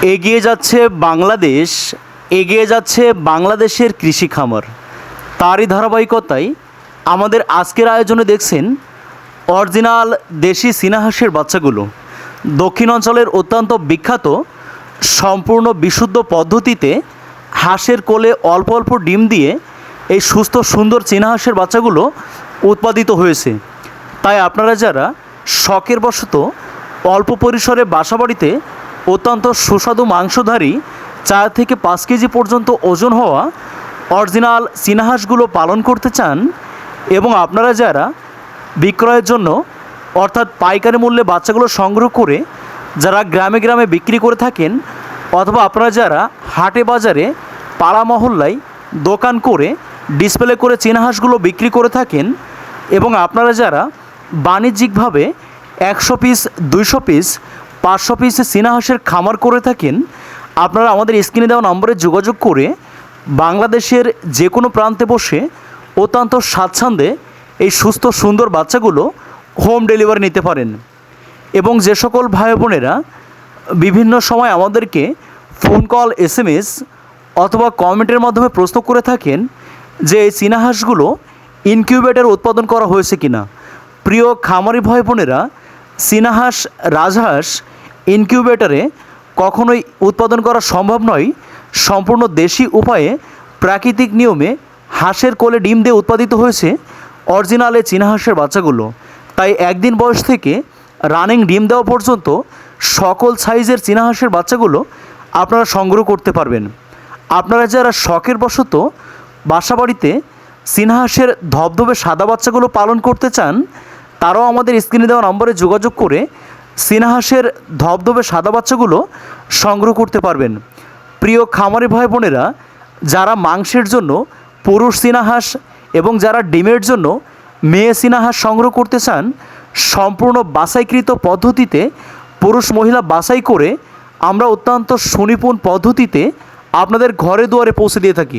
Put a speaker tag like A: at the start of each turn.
A: এগিয়ে যাচ্ছে বাংলাদেশ, এগিয়ে যাচ্ছে বাংলাদেশের কৃষি খামার। তারই ধারাবাহিকতায় আমাদের আজকের আয়োজনে দেখছেন অরিজিনাল দেশি চীনা হাঁসের বাচ্চাগুলো। দক্ষিণ অঞ্চলের অত্যন্ত বিখ্যাত সম্পূর্ণ বিশুদ্ধ পদ্ধতিতে হাঁসের কোলে অল্প অল্প ডিম দিয়ে এই সুস্থ সুন্দর চীনা হাঁসের বাচ্চাগুলো উৎপাদিত হয়েছে। তাই আপনারা যারা শখের বশত অল্প পরিসরে বাসাবাড়িতে অত্যন্ত সুস্বাদু মাংসধারী 4 থেকে 5 কেজি পর্যন্ত ওজন হওয়া অরিজিনাল চীনা হাঁসগুলো পালন করতে চান এবং আপনারা যারা বিক্রয়ের জন্য অর্থাৎ পাইকারি মূল্যে বাচ্চাগুলো সংগ্রহ করে যারা গ্রামে গ্রামে বিক্রি করে থাকেন, অথবা আপনারা যারা হাটে বাজারে পাড়া মহল্লায় দোকান করে ডিসপ্লে করে চীনা হাঁসগুলো বিক্রি করে থাকেন, এবং আপনারা যারা বাণিজ্যিকভাবে 100 পিস 200 পিস 500 পিস চীনা হাঁসের খামার করে থাকেন, আপনারা আমাদের স্ক্রিনে দেওয়া নম্বরে যোগাযোগ করে বাংলাদেশের যে কোনো প্রান্তে বসে অত্যন্ত স্বাচ্ছন্দ্যে এই সুস্থ সুন্দর বাচ্চাগুলো হোম ডেলিভারি নিতে পারেন। এবং যে সকল ভাই বোনেরা বিভিন্ন সময় আমাদেরকে ফোন কল, SMS অথবা কমেন্টের মাধ্যমে প্রশ্ন করে থাকেন যে এই চীনা হাঁসগুলো ইনকিউবেটর উৎপাদন করা হয়েছে কিনা, প্রিয় খামারি ভাই বোনেরা, চীনা হাঁস রাজহাঁস ইনকিউবেটরে কখনোই উৎপাদন করা সম্ভব নয়। সম্পূর্ণ দেশি উপায়ে প্রাকৃতিক নিয়মে হাঁসের কোলে ডিম দিয়ে উৎপাদিত হয়েছে অরিজিনাল এই চীনা হাঁসের বাচ্চাগুলো। তাই একদিন বয়স থেকে রানিং ডিম দেওয়া পর্যন্ত সকল সাইজের চীনা হাঁসের বাচ্চাগুলো আপনারা সংগ্রহ করতে পারবেন। আপনারা যারা শখের বশত বাসাবাড়িতে চীনা হাঁসের ধবধবে সাদা বাচ্চাগুলো পালন করতে চান, তারাও আমাদের স্ক্রিনে দেওয়া নম্বরে যোগাযোগ করে চীনা হাঁসের ধবধবে সাদা বাচ্চাগুলো সংগ্রহ করতে পারবেন। প্রিয় খামারি ভাই বোনেরা, যারা মাংসের জন্য পুরুষ চীনা হাঁস এবং যারা ডিমের জন্য মেয়ে চীনা হাঁস সংগ্রহ করতে চান, সম্পূর্ণ বাছাইকৃত পদ্ধতিতে পুরুষ মহিলা বাছাই করে আমরা অত্যন্ত সুনিপুণ পদ্ধতিতে আপনাদের ঘরে দুয়ারে পৌঁছে দিয়ে থাকি।